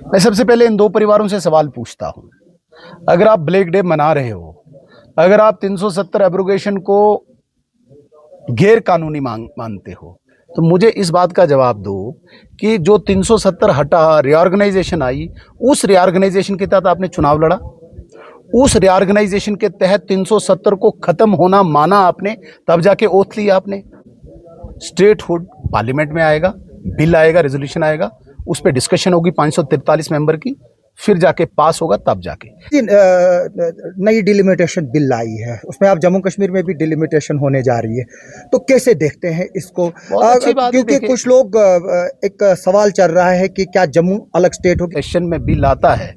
मैं सबसे पहले इन दो परिवारों से सवाल पूछता हूं। अगर आप ब्लैक डे मना रहे हो, अगर आप 370 एब्रोगेशन को गैर कानूनी मानते हो, तो मुझे इस बात का जवाब दो कि जो 370 हटा, रिऑर्गेनाइजेशन आई, उस रिऑर्गेनाइजेशन के तहत आपने चुनाव लड़ा, उस रिऑर्गेनाइजेशन के तहत 370 को खत्म होना माना आपने, तब जाके ओथ लिया आपने। स्टेटहुड पार्लियामेंट में आएगा, बिल आएगा, रेजोल्यूशन आएगा, उस पर डिस्कशन होगी 543 मेंबर की, फिर जाके पास होगा, तब जाके। नई डिलिमिटेशन बिल आई है, उसमें आप जम्मू कश्मीर में भी डिलिमिटेशन होने जा रही है, तो कैसे देखते हैं इसको? क्योंकि कुछ लोग एक सवाल चल रहा है कि क्या जम्मू अलग स्टेट होगी। सेशन में बिल आता है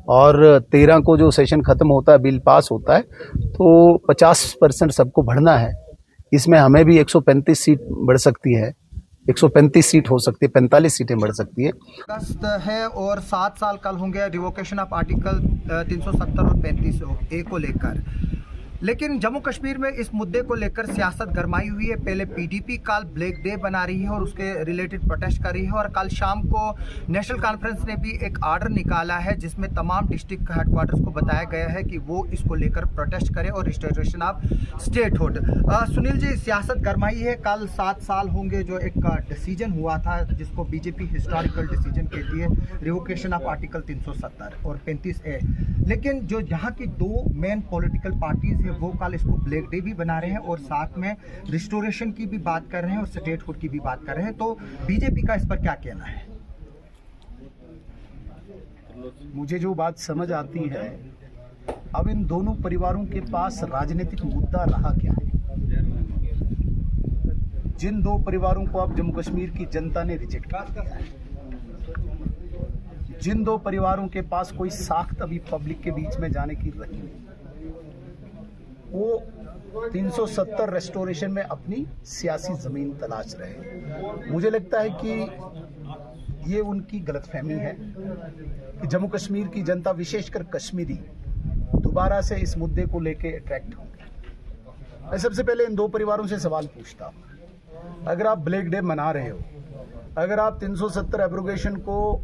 और 13 को जो सेशन खत्म होता है, बिल पास होता है, तो 50% सबको बढ़ना है। इसमें हमें भी 135 सीट बढ़ सकती है, 135 सीट हो सकती है, 45 सीटें बढ़ सकती है। अगस्त है और 7 साल कल होंगे रिवोकेशन ऑफ आर्टिकल 370 और 35A को लेकर, लेकिन जम्मू कश्मीर में इस मुद्दे को लेकर सियासत गरमाई हुई है। पहले पीडीपी कल ब्लैक डे बना रही है और उसके रिलेटेड प्रोटेस्ट कर रही है, और कल शाम को नेशनल कॉन्फ्रेंस ने भी एक आर्डर निकाला है जिसमें तमाम डिस्ट्रिक्ट हेडक्वार्टर्स को बताया गया है कि वो इसको लेकर प्रोटेस्ट करें और restoration of statehood. Sunil ji, सियासत गरमाई है। कल 7 साल होंगे जो एक डिसीजन हुआ था जिसको बीजेपी हिस्टोरिकल डिसीजन कहती है, रिवोकेशन ऑफ आर्टिकल 370 और 35A, लेकिन जो यहाँ की दो मेन पॉलिटिकल पार्टीज वो कल इसको ब्लैक डे भी बना रहे हैं और साथ में रिस्टोरेशन की भी बात कर रहे हैं और स्टेटहुड की भी बात कर रहे हैं, तो बीजेपी का इस पर क्या कहना है? मुझे जो बात समझ आती है, अब इन दोनों परिवारों के पास राजनीतिक मुद्दा रहा क्या है। जिन दो परिवारों को अब जम्मू कश्मीर की जनता ने रिजेक्ट कर दिया है, जिन दो परिवारों के पास कोई साख्त अभी पब्लिक के बीच में जाने की रही नहीं, वो 370 रेस्टोरेशन में अपनी सियासी जमीन तलाश रहे हैं। मुझे लगता है कि ये उनकी गलतफहमी है कि जम्मू कश्मीर की जनता, विशेषकर कश्मीरी, दोबारा से इस मुद्दे को लेके अट्रैक्ट होंगे। मैं सबसे पहले इन दो परिवारों से सवाल पूछता हूं। अगर आप ब्लैक डे मना रहे हो, अगर आप 370 एब्रोगेशन को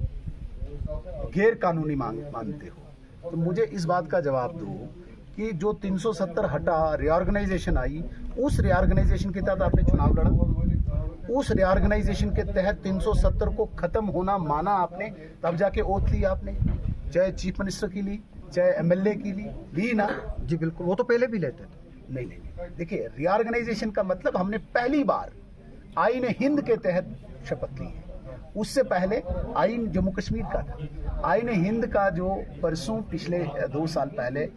गैर कानूनी मानते हो, तो मुझे इस बात का जवाब दो कि जो 370 हटा, रिऑर्गेनाइजेशन आई, उस रिऑर्गेनाइजेशन के तहत आपने चुनाव लड़ा, उस रिऑर्गेनाइजेशन के तहत 370 को खत्म होना माना आपने, तब जाके ओथ ली आपने, चाहे चीफ मिनिस्टर की ली, चाहे एमएलए की ली ना। जी बिल्कुल, वो तो पहले भी लेते थे। नहीं, देखिए, रिऑर्गेनाइजेशन का मतलब हमने पहली बार आईन हिंद के तहत शपथ ली है। उससे पहले आईन जम्मू कश्मीर का था। आईन हिंद का जो परसों पिछले 2 साल पहले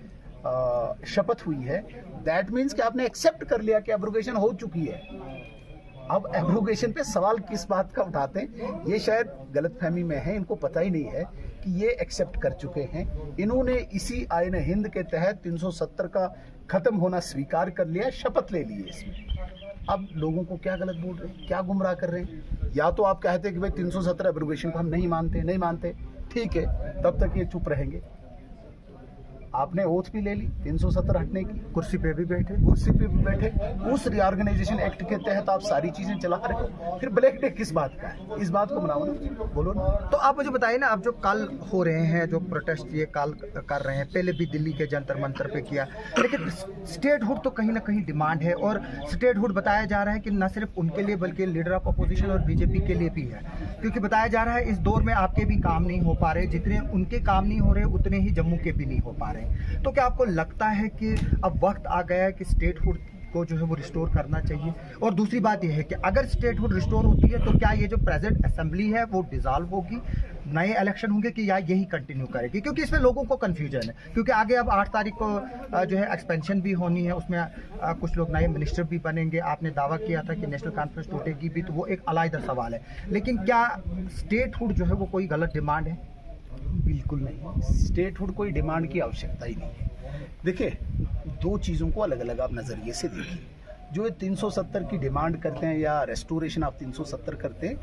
शपथ हुई है, दैट मीन्स कि आपने एक्सेप्ट कर लिया कि एब्रोगेशन हो चुकी है। अब एब्रोगेशन पे सवाल किस बात का उठाते हैं, ये शायद गलतफहमी में है, इनको पता ही नहीं है कि ये एक्सेप्ट कर चुके हैं। इन्होंने इसी आईन हिंद के तहत 370 का खत्म होना स्वीकार कर लिया, शपथ ले ली है इसमें। अब लोगों को क्या गलत बोल रहे हैं, क्या गुमराह कर रहे हैं? या तो आप कहते हैं कि भाई 370 एब्रोगेशन को हम नहीं मानते, ठीक है, तब तक ये चुप रहेंगे। आपने ओथ भी ले ली 370 हटने की, कुर्सी पे भी बैठे, उस रिऑर्गेनाइजेशन एक्ट के तहत आप सारी चीजें चला रहे हो, फिर ब्लैक डे किस बात का है? इस बात को मनाओ ना, बोलो ना। तो आप मुझे बताइए ना, अब जो कल हो रहे हैं, जो प्रोटेस्ट ये कल कर रहे हैं, पहले भी दिल्ली के जंतर मंतर पे किया, लेकिन स्टेटहुड तो कहीं ना कहीं डिमांड है, और स्टेटहुड बताया जा रहा है कि न सिर्फ उनके लिए बल्कि लीडर ऑफ अपोजिशन और बीजेपी के लिए भी है, क्योंकि बताया जा रहा है इस दौर में आपके भी काम नहीं हो पा रहे, जितने उनके काम नहीं हो रहे उतने ही जम्मू के भी नहीं हो पा रहे। तो क्या आपको लगता है कि अब वक्त आ गया है कि स्टेटहुड को जो है वो रिस्टोर करना चाहिए? और दूसरी बात यह है कि अगर स्टेटहुड रिस्टोर होती है तो क्या ये जो प्रेजेंट असेंबली है वो डिसॉल्व होगी, नए इलेक्शन होंगे, कि या यही कंटिन्यू करेगी? क्योंकि इसमें लोगों को कंफ्यूजन है, क्योंकि आगे अब 8 तारीख को जो है एक्सपेंशन भी होनी है, उसमें कुछ लोग नए मिनिस्टर भी बनेंगे। आपने दावा किया था कि नेशनल कॉन्फ्रेंस टूटेगी भी, तो वो एक अलग सवाल है, लेकिन क्या स्टेटहुड जो है वो कोई गलत डिमांड है? बिल्कुल नहीं, स्टेटहुड कोई डिमांड की आवश्यकता ही नहीं है। देखिए, दो चीज़ों को अलग अलग आप नज़रिए से देखिए। जो 370 की डिमांड करते हैं या रेस्टोरेशन ऑफ 370 करते हैं,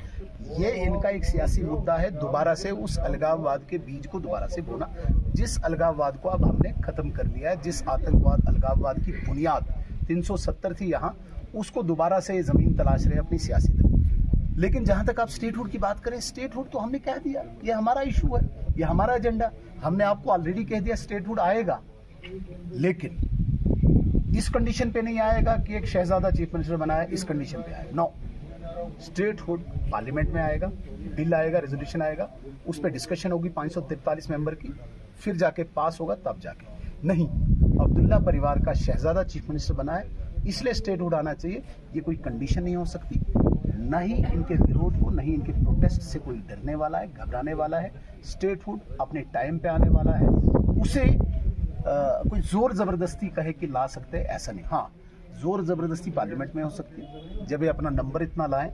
ये इनका एक सियासी मुद्दा है, दोबारा से उस अलगाववाद के बीज को दोबारा से बोना, जिस अलगाववाद को अब हमने ख़त्म कर लिया है, जिस आतंकवाद अलगाववाद की बुनियाद 370 थी यहाँ, उसको दोबारा से ज़मीन तलाश रहे अपनी सियासी। लेकिन जहाँ तक आप स्टेटहुड की बात करें, स्टेटहुड तो हमने कह दिया, ये हमारा इशू है। ये हमारा एजेंडा। हमने आपको ऑलरेडी कह दिया स्टेटहुड आएगा, लेकिन इस कंडीशन पे नहीं आएगा कि एक शहजादा चीफ मिनिस्टर बनाया, इस कंडीशन पे आएगा। नो, स्टेटहुड पार्लियामेंट में आएगा, बिल आएगा, रेजोल्यूशन आएगा, उस पर डिस्कशन होगी 543 मेंबर की, फिर जाके पास होगा, तब जाके। नहीं, अब्दुल्ला परिवार का शहजादा चीफ मिनिस्टर बना है, इसलिए स्टेटहुड आना चाहिए, ये कोई कंडीशन नहीं हो सकती। न ही इनके विरोध को, न ही इनके प्रोटेस्ट से कोई डरने वाला है, घबराने वाला है। स्टेटहुड अपने टाइम पे आने वाला है, उसे कोई जोर जबरदस्ती कहे कि ला सकते हैं, ऐसा नहीं। हाँ, जोर जबरदस्ती पार्लियामेंट में हो सकती है, जब ये अपना नंबर इतना लाएं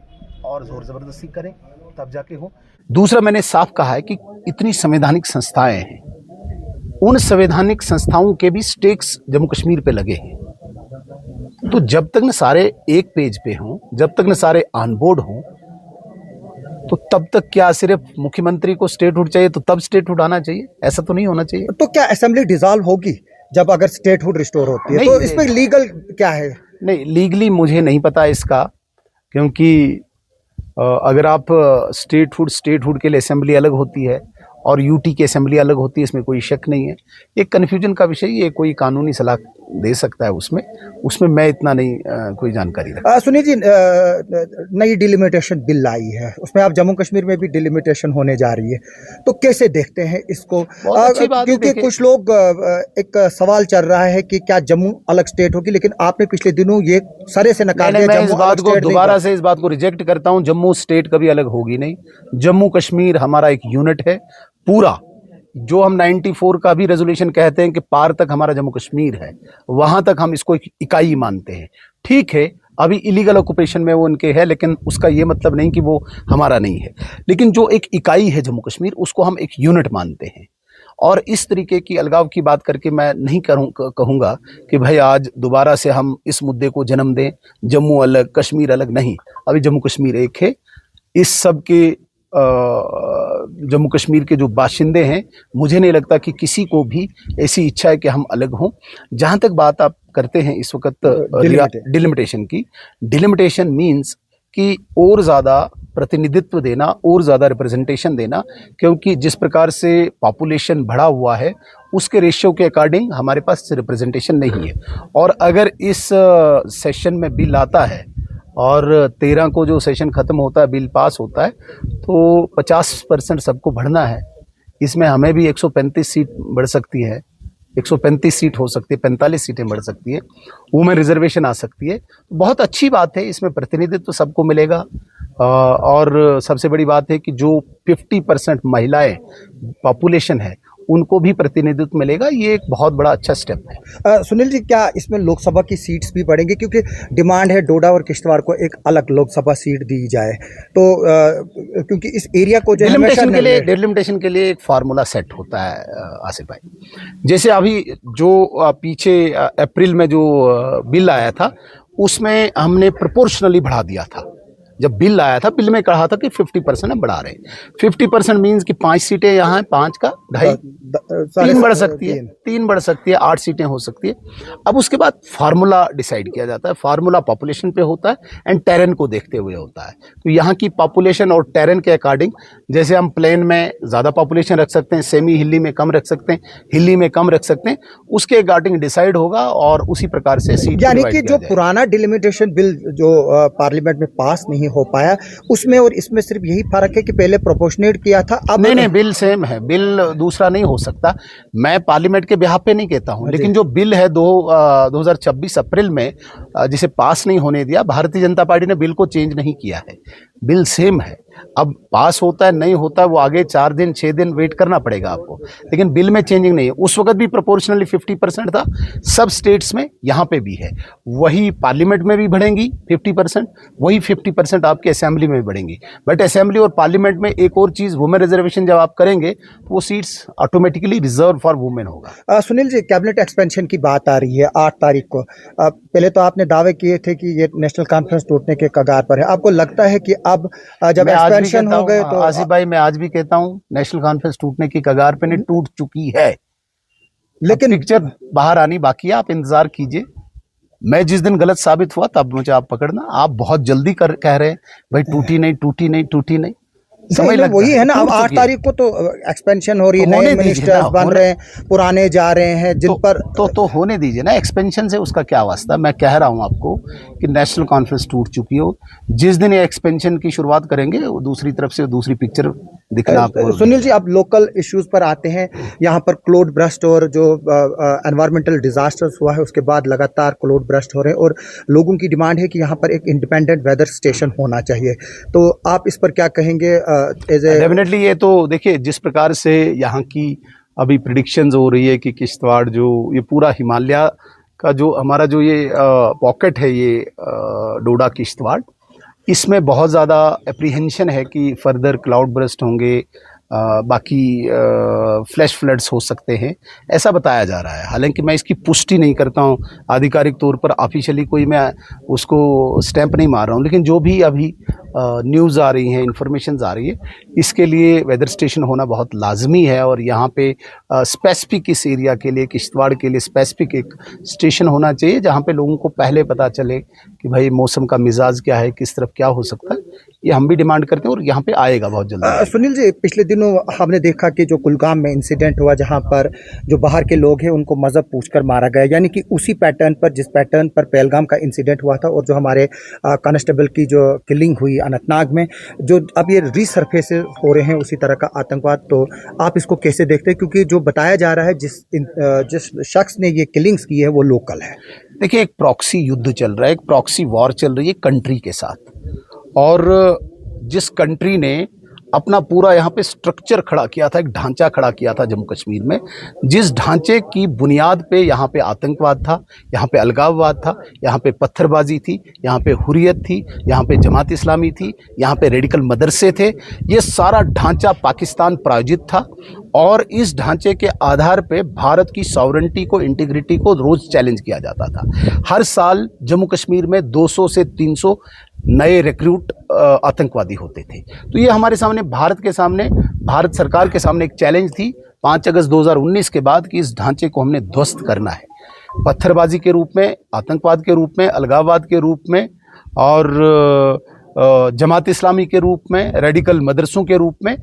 और जोर जबरदस्ती करें, तब जाके हो। दूसरा, मैंने साफ कहा है कि इतनी संवैधानिक संस्थाएं हैं, उन संवैधानिक संस्थाओं के भी स्टेक्स जम्मू कश्मीर पे लगे हैं। तो जब तक न सारे एक पेज पे हों, जब तक न सारे ऑन बोर्ड हों, तो तब तक क्या सिर्फ मुख्यमंत्री को स्टेटहुड चाहिए तो तब स्टेटहुड आना चाहिए? ऐसा तो नहीं होना चाहिए। तो क्या असेंबली डिसॉल्व होगी जब अगर स्टेटहुड रिस्टोर होती है? तो इसमें लीगल क्या है? नहीं, लीगली मुझे नहीं पता इसका, क्योंकि अगर आप स्टेटहुड के लिए असेंबली अलग होती है और यूटी की असेंबली अलग होती है, इसमें कोई शक नहीं है। ये कन्फ्यूजन का विषय, ये कोई कानूनी सलाह दे सकता है, उसमें मैं इतना नहीं कोई जानकारी रखता। सुनील जी, नई डिलिमिटेशन बिल आई है, उसमें आप जम्मू कश्मीर में भी डिलिमिटेशन होने जा रही है, तो कैसे देखते हैं इसको? क्योंकि कुछ लोग एक सवाल चल रहा है कि क्या जम्मू अलग स्टेट होगी, लेकिन आपने पिछले दिनों ये सरे से नकार दिया। मैं इस बात को दोबारा से इस बात को रिजेक्ट करता हूं। जम्मू स्टेट कभी अलग होगी नहीं। जम्मू कश्मीर हमारा एक यूनिट है पूरा, जो हम 94 का भी रेजोल्यूशन कहते हैं कि पार तक हमारा जम्मू कश्मीर है, वहां तक हम इसको एक इकाई मानते हैं। ठीक है, अभी इलीगल ऑक्यूपेशन में वो उनके है, लेकिन उसका ये मतलब नहीं कि वो हमारा नहीं है। लेकिन जो एक इकाई है जम्मू कश्मीर, उसको हम एक यूनिट मानते हैं। और इस तरीके की अलगाव की बात करके मैं नहीं कहूँगा कि भाई आज दोबारा से हम इस मुद्दे को जन्म दें, जम्मू अलग कश्मीर अलग। नहीं, अभी जम्मू कश्मीर एक है। इस सब के जम्मू कश्मीर के जो बाशिंदे हैं, मुझे नहीं लगता कि किसी को भी ऐसी इच्छा है कि हम अलग हों। जहाँ तक बात आप करते हैं इस वक्त डिलिमिटेशन की, डिलिमिटेशन मीन्स कि और ज़्यादा प्रतिनिधित्व देना, और ज़्यादा रिप्रेजेंटेशन देना, क्योंकि जिस प्रकार से पॉपुलेशन बढ़ा हुआ है उसके रेशियो के अकॉर्डिंग हमारे पास रिप्रेजेंटेशन नहीं है। और अगर इस सेशन में बिल आता है और 13 को जो सेशन ख़त्म होता है, बिल पास होता है, तो 50% सबको बढ़ना है। इसमें हमें भी 135 सीट बढ़ सकती है, 135 सीट हो सकती है, 45 सीटें बढ़ सकती है, वुमेन रिजर्वेशन आ सकती है। बहुत अच्छी बात है, इसमें प्रतिनिधित्व सबको मिलेगा। और सबसे बड़ी बात है कि जो 50% महिलाएं पॉपुलेशन है, उनको भी प्रतिनिधित्व मिलेगा। ये एक बहुत बड़ा अच्छा स्टेप है। सुनील जी, क्या इसमें लोकसभा की सीट्स भी बढ़ेंगी? क्योंकि डिमांड है डोडा और किश्तवाड़ को एक अलग लोकसभा सीट दी जाए, तो क्योंकि इस एरिया को डिलिमिटेशन के लिए एक फार्मूला सेट होता है आसिफ भाई। जैसे अभी जो पीछे अप्रैल में जो बिल आया था, उसमें हमने प्रोपोर्शनली बढ़ा दिया था। जब बिल आया था, बिल में कहा था कि 50% हम बढ़ा रहे हैं। 50% मीन्स कि 5 सीटें यहाँ हैं, 5 का 2.5, 3 बढ़ सकती है, 3 बढ़ सकती है, 8 सीटें हो सकती है। अब उसके बाद फार्मूला डिसाइड किया जाता है। फार्मूला पॉपुलेशन पे होता है एंड टेरेन को देखते हुए होता है। तो यहाँ की पॉपुलेशन और टेरेन के अकॉर्डिंग, जैसे हम प्लेन में ज़्यादा पॉपुलेशन रख सकते हैं, सेमी हिली में कम रख सकते हैं, हिली में कम रख सकते हैं, उसके अकॉर्डिंग डिसाइड होगा और उसी प्रकार से सीट। यानी कि जो पुराना डिलिमिटेशन बिल जो पार्लियामेंट में पास नहीं हो पाया, उसमें और इसमें सिर्फ यही फर्क है कि पहले प्रोपोर्शनेट किया था, अब नहीं, बिल सेम है। बिल दूसरा नहीं हो सकता। मैं पार्लियामेंट के बिहाफ पे नहीं कहता हूं, लेकिन जो बिल है 2026 अप्रैल में जिसे पास नहीं होने दिया, भारतीय जनता पार्टी ने बिल को चेंज नहीं किया है। बिल सेम है। अब पास होता है नहीं होता है, वो आगे 4 दिन 6 दिन वेट करना पड़ेगा आपको, लेकिन बिल में चेंजिंग नहीं है। उस वक्त भी प्रोपोर्शनली 50% था, सब स्टेट्स में, यहाँ पे भी है। वही पार्लियामेंट में भी बढ़ेंगी 50%, वही 50% आपके असेंबली में भी बढ़ेंगी। बट असेंबली और पार्लियामेंट में एक और चीज़, वुमेन रिजर्वेशन जब आप करेंगे तो वो seats automatically reserve for women होगा। सुनील जी, कैबिनेट एक्सपेंशन की बात आ रही है 8 तारीख को। पहले तो आपने दावे किए थे कि ये नेशनल कॉन्फ्रेंस टूटने के कगार पर है। आपको लगता है कि अब जब एक्सपेंशन हो गए तो? आसिफ भाई, मैं आज भी कहता हूँ नेशनल कॉन्फ्रेंस टूटने की कगार पे नहीं, टूट चुकी है, लेकिन पिक्चर बाहर आनी बाकी है। आप इंतजार कीजिए। मैं जिस दिन गलत साबित हुआ तब मुझे आप पकड़ना। आप बहुत जल्दी कह रहे हैं भाई टूटी नहीं, टूटी नहीं, टूटी नहीं। समय लग वही है ना, अब टूट 8 चुकी है। तारीख को तो एक्सपेंशन हो रही है, तो होने नए दीजिए मिनिस्टर्स ना, बन रहे हैं, पुराने जा रहे हैं, जिन पर तो होने दीजिए ना, एक्सपेंशन से उसका क्या वास्ता। मैं कह रहा हूं आपको कि नेशनल कॉन्फ्रेंस टूट चुकी हो, जिस दिन ये एक्सपेंशन की शुरुआत करेंगे वो दूसरी तरफ से दूसरी पिक्चर दिखना आपको। सुनील जी, आप लोकल इश्यूज पर आते हैं। यहाँ पर क्लोड ब्रस्ट और जो एनवायरमेंटल डिजास्टर्स हुआ है उसके बाद लगातार क्लोड ब्रस्ट हो रहे हैं और लोगों की डिमांड है कि यहाँ पर एक इंडिपेंडेंट वेदर स्टेशन होना चाहिए, तो आप इस पर क्या कहेंगे? डेफिनेटली ये तो देखिए, जिस प्रकार से यहाँ की अभी प्रिडिक्शंस हो रही है कि किश्तवाड़ जो ये पूरा हिमालय का जो हमारा जो ये पॉकेट है, ये डोडा किश्तवाड़, इसमें बहुत ज़्यादा एप्रीहेंशन है कि फर्दर क्लाउड बर्स्ट होंगे, बाकी फ्लैश फ्लड्स हो सकते हैं, ऐसा बताया जा रहा है। हालांकि मैं इसकी पुष्टि नहीं करता हूँ आधिकारिक तौर पर, ऑफिशियली कोई मैं उसको स्टैंप नहीं मार रहा हूँ, लेकिन जो भी अभी न्यूज़ आ रही हैं, इन्फॉर्मेशंस आ रही है, इसके लिए वेदर स्टेशन होना बहुत लाजमी है। और यहाँ पे स्पेसिफिक इस एरिया के लिए, किश्तवाड़ के लिए स्पेसिफिक एक स्टेशन होना चाहिए जहाँ पे लोगों को पहले पता चले कि भाई मौसम का मिजाज क्या है, किस तरफ क्या हो सकता है। ये हम भी डिमांड करते हैं और यहाँ पे आएगा बहुत जल्दी। सुनील जी, पिछले दिनों हमने देखा कि जो कुलगाम में इंसिडेंट हुआ, जहाँ पर जो बाहर के लोग हैं उनको मजहब पूछकर मारा गया, यानी कि उसी पैटर्न पर जिस पैटर्न पर पहलगाम का इंसिडेंट हुआ था और जो हमारे कांस्टेबल की जो किलिंग हुई अनंतनाग में, जो अब ये रीसर्फेस हो रहे हैं उसी तरह का आतंकवाद, तो आप इसको कैसे देखते हैं? क्योंकि जो बताया जा रहा है जिस शख्स ने ये किलिंग्स की है वो लोकल है। देखिए, एक प्रॉक्सी युद्ध चल रहा है, एक प्रॉक्सी वॉर चल रही है कंट्री के साथ, और जिस कंट्री ने अपना पूरा यहाँ पे स्ट्रक्चर खड़ा किया था, एक ढांचा खड़ा किया था जम्मू कश्मीर में, जिस ढांचे की बुनियाद पे यहाँ पे आतंकवाद था, यहाँ पे अलगाववाद था, यहाँ पे पत्थरबाजी थी, यहाँ पे हुर्रियत थी, यहाँ पे जमात इस्लामी थी, यहाँ पे रेडिकल मदरसे थे, ये सारा ढांचा पाकिस्तान प्रायोजित था। और इस ढांचे के आधार पे भारत की सॉवरेंटी को, इंटीग्रिटी को रोज चैलेंज किया जाता था। हर साल जम्मू कश्मीर में 200 से 300 नए रिक्रूट आतंकवादी होते थे। तो ये हमारे सामने, भारत के सामने, भारत सरकार के सामने एक चैलेंज थी 5 अगस्त 2019 के बाद कि इस ढांचे को हमने ध्वस्त करना है, पत्थरबाजी के रूप में, आतंकवाद के रूप में, अलगाववाद के रूप में, और जमात इस्लामी के रूप में, रेडिकल मदरसों के रूप में।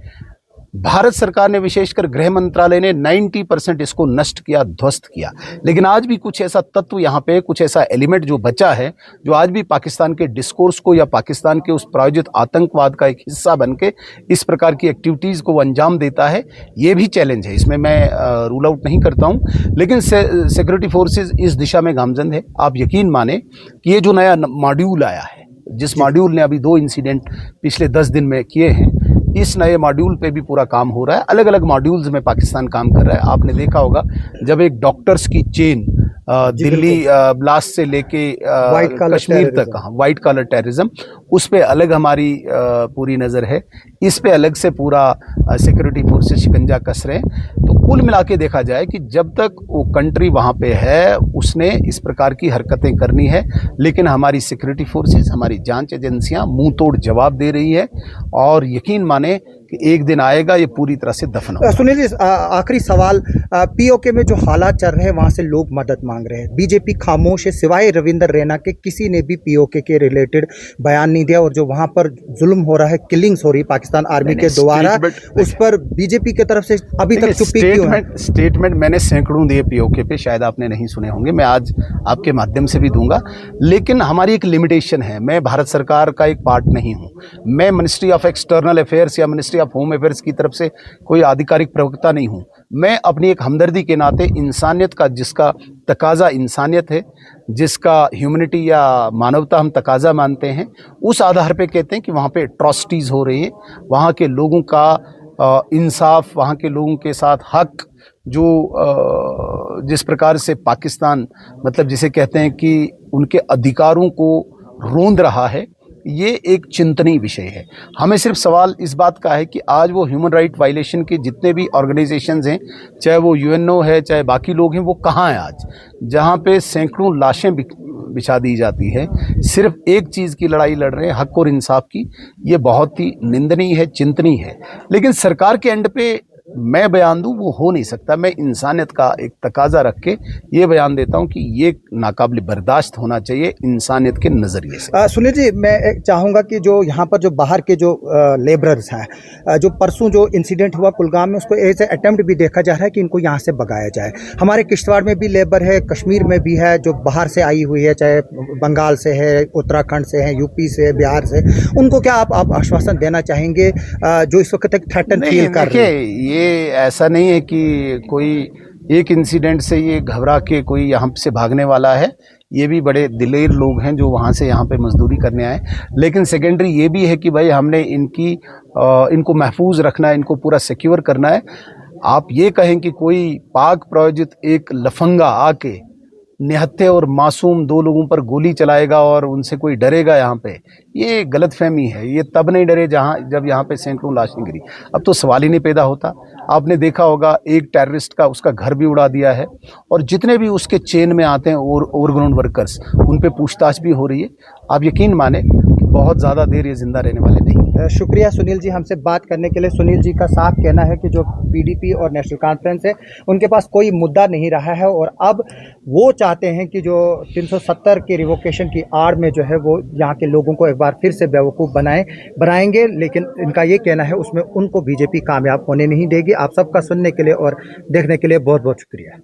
भारत सरकार ने, विशेषकर गृह मंत्रालय ने 90% इसको नष्ट किया, ध्वस्त किया। लेकिन आज भी कुछ ऐसा तत्व यहाँ पे, कुछ ऐसा एलिमेंट जो बचा है, जो आज भी पाकिस्तान के डिस्कोर्स को या पाकिस्तान के उस प्रायोजित आतंकवाद का एक हिस्सा बन के इस प्रकार की एक्टिविटीज़ को अंजाम देता है। ये भी चैलेंज है, इसमें मैं रूल आउट नहीं करता हूँ, लेकिन सिक्योरिटी फोर्सेज इस दिशा में गामजन है। आप यकीन माने कि ये जो नया मॉड्यूल आया है, जिस मॉड्यूल ने अभी 2 इंसिडेंट पिछले 10 दिन में किए हैं, इस नए मॉड्यूल पे भी पूरा काम हो रहा है। अलग अलग मॉड्यूल्स में पाकिस्तान काम कर रहा है। आपने देखा होगा जब एक डॉक्टर्स की चेन दिल्ली ब्लास्ट से लेके कश्मीर तक, वाइट कॉलर टेररिज्म, उस पे अलग हमारी पूरी नज़र है, इस पे अलग से पूरा सिक्योरिटी फोर्सेस शिकंजा कस रहे हैं। तो कुल मिला के देखा जाए कि जब तक वो कंट्री वहाँ पे है, उसने इस प्रकार की हरकतें करनी है, लेकिन हमारी सिक्योरिटी फोर्सेस, हमारी जांच एजेंसियाँ मुंह तोड़ जवाब दे रही है, और यकीन माने कि एक दिन आएगा ये पूरी तरह से दफन होगा। सुनील जी, आखिरी सवाल, पीओके में जो हालात चल रहे हैं वहाँ से लोग मदद मांग रहे हैं, बीजेपी खामोश है, सिवाय रविंदर रैना के किसी ने भी पीओके के रिलेटेड बयान नहीं दिया, और जो वहाँ पर जुल्म हो रहा है, किलिंग्स हो रही है पाकिस्तान आर्मी के द्वारा, उस पर बीजेपी की तरफ से अभी तक चुप्पी क्यों है? स्टेटमेंट मैंने सैकड़ों दिए पीओके पे, शायद आपने नहीं सुने होंगे, मैं आज आपके माध्यम से भी दूंगा। लेकिन हमारी एक लिमिटेशन है, मैं भारत सरकार का एक पार्ट नहीं हूँ, मैं मिनिस्ट्री ऑफ एक्सटर्नल अफेयर्स या मिनिस्ट्री ऑफ होम अफेयर्स की तरफ से कोई आधिकारिक प्रवक्ता नहीं हूँ। मैं अपनी एक हमदर्दी के नाते इंसानियत का, जिसका तकाजा इंसानियत है, जिसका ह्यूमनिटी या मानवता हम तकाजा मानते हैं, उस आधार पे कहते हैं कि वहाँ पे एट्रॉसिटीज़ हो रही हैं, वहाँ के लोगों का इंसाफ, वहाँ के लोगों के साथ हक, जो जिस प्रकार से पाकिस्तान, मतलब जिसे कहते हैं कि उनके अधिकारों को रोंद रहा है, ये एक चिंतनीय विषय है। हमें सिर्फ सवाल इस बात का है कि आज वो ह्यूमन राइट वायलेशन के जितने भी ऑर्गेनाइजेशंस हैं, चाहे वो यूएनओ है, चाहे बाकी लोग हैं, वो कहाँ हैं आज, जहाँ पे सैकड़ों लाशें बिछा दी जाती है, सिर्फ एक चीज़ की लड़ाई लड़ रहे हैं, हक और इंसाफ की। ये बहुत ही निंदनीय है, चिंतनीय है। लेकिन सरकार के एंड पे मैं बयान दूं वो हो नहीं सकता। मैं इंसानियत का एक तकाजा रख के ये बयान देता हूं कि ये नाकाबिल बर्दाश्त होना चाहिए इंसानियत के नज़रिए से। सुनील जी, मैं चाहूँगा कि जो यहाँ पर जो बाहर के जो लेबरर्स हैं, जो परसों जो इंसिडेंट हुआ कुलगाम में, उसको एज ए अटेम्प्ट भी देखा जा रहा है कि इनको यहाँ से भगाया जाए। हमारे किश्तवाड़ में भी लेबर है, कश्मीर में भी है जो बाहर से आई हुई है, चाहे बंगाल से है, उत्तराखंड से है, यूपी से, बिहार से। उनको क्या आप आश्वासन देना चाहेंगे जो इस वक्त तक थ्रेटन फील कर रहे हैं? ये ऐसा नहीं है कि कोई एक इंसिडेंट से ये घबरा के कोई यहाँ से भागने वाला है। ये भी बड़े दिलेर लोग हैं जो वहाँ से यहाँ पे मजदूरी करने आए। लेकिन सेकेंडरी ये भी है कि भाई हमने इनको महफूज रखना है, इनको पूरा सिक्योर करना है। आप ये कहें कि कोई पाक प्रायोजित एक लफंगा आके निहत्थे और मासूम दो लोगों पर गोली चलाएगा और उनसे कोई डरेगा, यहाँ पे ये गलतफहमी है। ये तब नहीं डरे जब यहाँ पे सैकड़ों लाशें गिरी। अब तो सवाल ही नहीं पैदा होता। आपने देखा होगा एक टेररिस्ट का उसका घर भी उड़ा दिया है, और जितने भी उसके चेन में आते हैं ओवरग्राउंड वर्कर्स, उन पे पूछताछ भी हो रही है। आप यकीन माने बहुत ज़्यादा देर ये जिंदा रहने वाले नहीं। शुक्रिया सुनील जी हमसे बात करने के लिए। सुनील जी का साफ कहना है कि जो पीडीपी और नेशनल कॉन्फ्रेंस है उनके पास कोई मुद्दा नहीं रहा है, और अब वो चाहते हैं कि जो 370 के रिवोकेशन की आड़ में जो है वो यहाँ के लोगों को एक बार फिर से बेवकूफ़ बनाएंगे। लेकिन इनका ये कहना है उसमें उनको बीजेपी कामयाब होने नहीं देगी। आप सबका सुनने के लिए और देखने के लिए बहुत बहुत शुक्रिया।